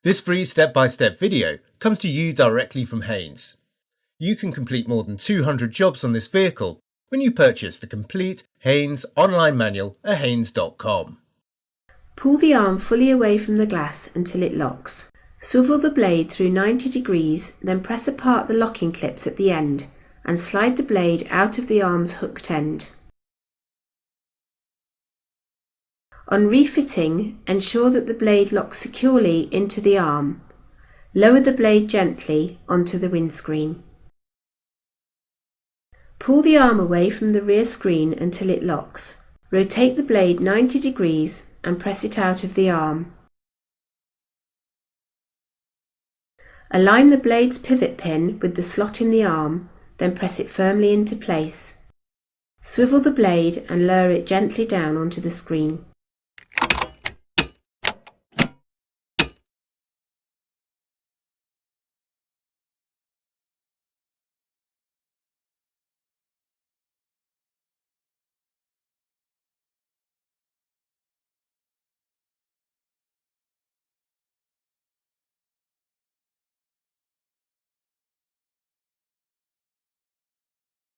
This free step-by-step video comes to you directly from Haynes. You can complete more than 200 jobs on this vehicle when you purchase the complete Haynes online manual at haynes.com. Pull the arm fully away from the glass until it locks. Swivel the blade through 90 degrees, then press apart the locking clips at the end and slide the blade out of the arm's hooked end. On refitting, ensure that the blade locks securely into the arm. Lower the blade gently onto the windscreen. Pull the arm away from the rear screen until it locks. Rotate the blade 90 degrees and press it out of the arm. Align the blade's pivot pin with the slot in the arm, then press it firmly into place. Swivel the blade and lower it gently down onto the screen.